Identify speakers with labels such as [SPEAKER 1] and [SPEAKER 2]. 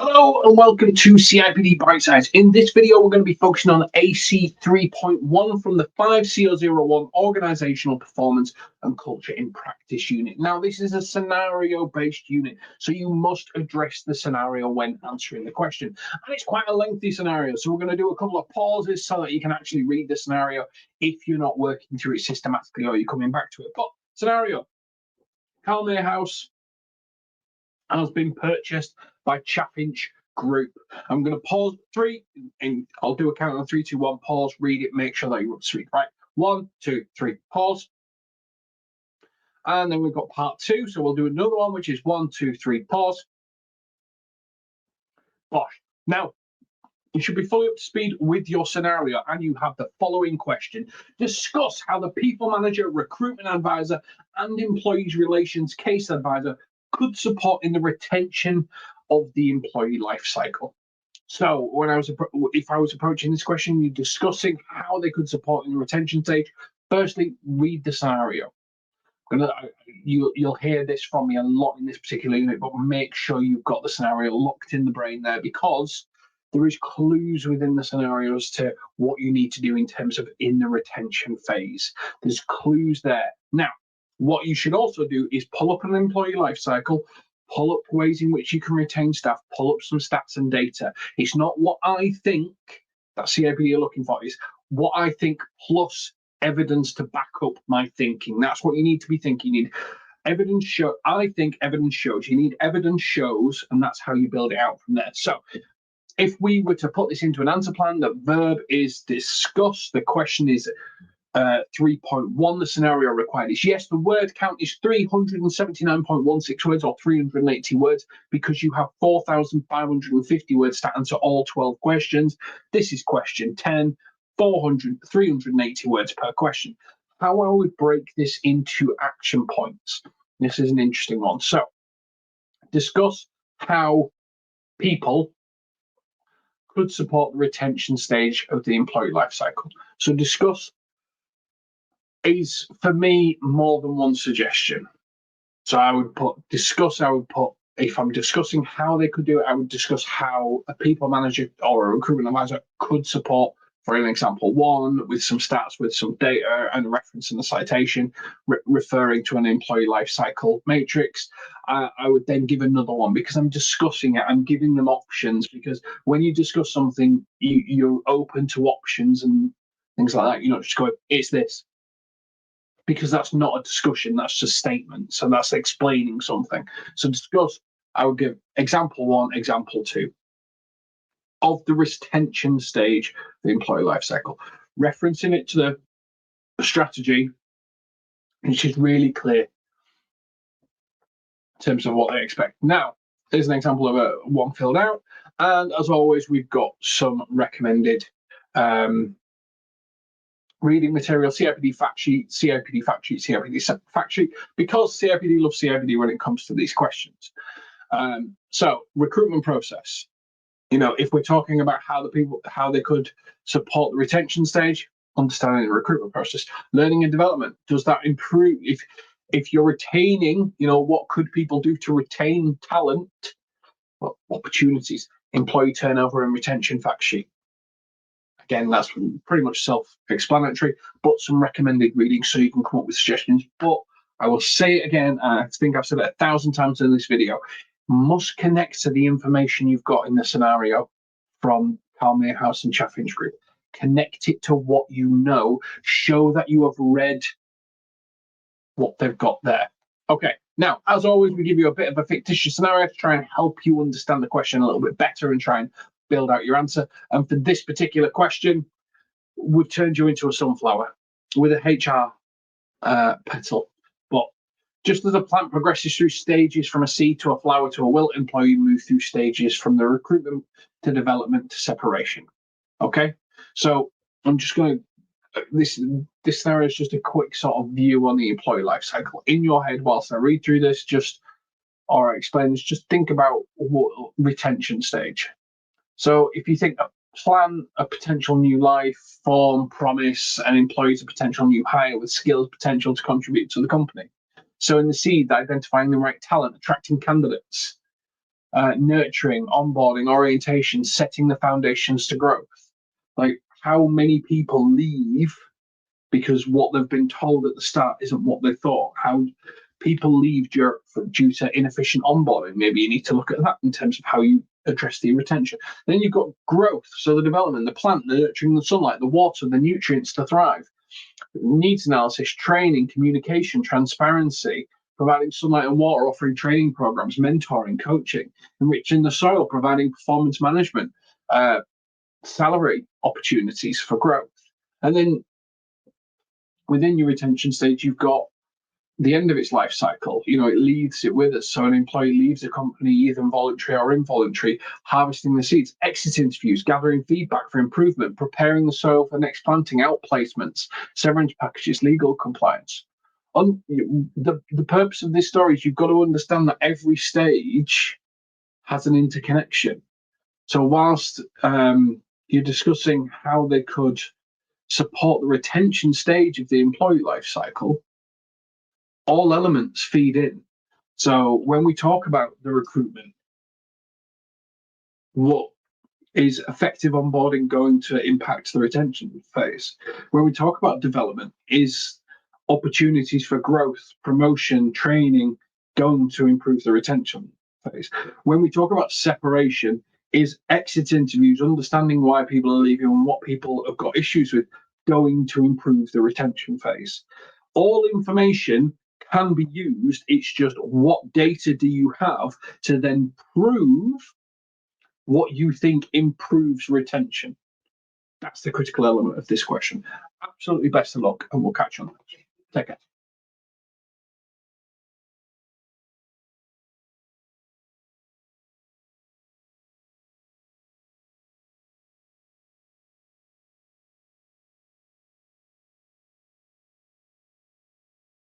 [SPEAKER 1] Hello and welcome to CIPD Bitesize. In this video, we're going to be focusing on AC3.1 from the 5001 Organizational Performance and Culture in Practice unit. Now, this is a scenario-based unit, so you must address the scenario when answering the question. And it's quite a lengthy scenario, so we're going to do a couple of pauses so that you can actually read the scenario if you're not working through it systematically or you're coming back to it. But scenario, Calmere House has been purchased by Chaffinch Group. I'm going to pause three, and I'll do a count on 3, 2, 1. Pause, read it, make sure that you're up to speed. Right, 1, 2, 3. Pause, and then we've got part 2. So we'll do another one, which is 1, 2, 3. Pause. Bosh. Now, you should be fully up to speed with your scenario, and you have the following question. Discuss how the people manager, recruitment advisor, and employees relations case advisor could support in the retention of the employee life cycle. So if I was approaching this question, you're discussing how they could support in the retention stage. Firstly, read the scenario. You'll hear this from me a lot in this particular unit, but make sure you've got the scenario locked in the brain there, because there is clues within the scenarios to what you need to do in terms of in the retention phase. There's clues there. Now, what you should also do is pull up an employee life cycle, pull up ways in which you can retain staff, pull up some stats and data. It's not what I think that CIPD are looking for, is what I think plus evidence to back up my thinking. That's what you need to be thinking. You need evidence show. I think evidence shows. You need evidence shows, and that's how you build it out from there. So if we were to put this into an answer plan, the verb is discuss. The question is 3.1. The scenario required is yes. The word count is 379.16 words, or 380 words, because you have 4,550 words to answer all 12 questions. This is question 10, 380 words per question. How I would break this into action points. This is an interesting one. So discuss how people could support the retention stage of the employee life cycle. So discuss is, for me, more than one suggestion. So I would put discuss, if I'm discussing how they could do it, I would discuss how a people manager or a recruitment advisor could support, for an example, 1 with some stats, with some data and a reference in the citation, referring to an employee life cycle matrix. I would then give another one because I'm discussing it. I'm giving them options, because when you discuss something, you're open to options and things like that. You're not just going, it's this. Because that's not a discussion, that's just statement. So that's explaining something. So discuss, I would give example 1, example 2 of the retention stage, the employee life cycle, referencing it to the strategy, which is really clear in terms of what they expect. Now, there's an example of one filled out, and as always, we've got some recommended reading material, CIPD fact sheet, CIPD fact sheet, CIPD fact sheet, because CIPD loves CIPD when it comes to these questions. So recruitment process. If we're talking about how they could support the retention stage, understanding the recruitment process, learning and development. Does that improve if you're retaining? What could people do to retain talent? What opportunities? Employee turnover and retention fact sheet. Again, that's pretty much self-explanatory, but some recommended reading so you can come up with suggestions. But I will say it again, and I think I've said it 1,000 times in this video, must connect to the information you've got in the scenario from Calmere House and Chaffinch Group. Connect it to what you know. Show that you have read what they've got there. Okay, now, as always, we give you a bit of a fictitious scenario to try and help you understand the question a little bit better and try and build out your answer. And for this particular question, we've turned you into a sunflower with a HR petal. But just as a plant progresses through stages from a seed to a flower to a wilt, employee move through stages from the recruitment to development to separation. Okay, so I'm just going to, this scenario is just a quick sort of view on the employee life cycle. In your head, whilst I read through this, or explain this, just think about what retention stage. So if you think plan a potential new life, form, promise, and employees a potential new hire with skills potential to contribute to the company. So in the seed, identifying the right talent, attracting candidates. nurturing, onboarding, orientation, setting the foundations to growth. Like, how many people leave because what they've been told at the start isn't what they thought? How people leave due to inefficient onboarding. Maybe you need to look at that in terms of how you address the retention. Then you've got growth, so the development, the plant, the nurturing, the sunlight, the water, the nutrients to thrive. Needs analysis, training, communication, transparency, providing sunlight and water, offering training programs, mentoring, coaching, enriching the soil, providing performance management, salary opportunities for growth. And then within your retention stage, you've got the end of its life cycle. It leaves it with us. So an employee leaves a company, either voluntary or involuntary, harvesting the seeds, exit interviews, gathering feedback for improvement, preparing the soil for next planting, outplacements, severance packages, legal compliance. The purpose of this story is you've got to understand that every stage has an interconnection. So whilst you're discussing how they could support the retention stage of the employee life cycle, all elements feed in. So when we talk about the recruitment, what is effective onboarding going to impact the retention phase? When we talk about development, is opportunities for growth, promotion, training going to improve the retention phase? When we talk about separation, is exit interviews, understanding why people are leaving and what people have got issues with, going to improve the retention phase? All information can be used. It's just, what data do you have to then prove what you think improves retention? That's the critical element of this question. Absolutely best of luck, and we'll catch you on that. Take care.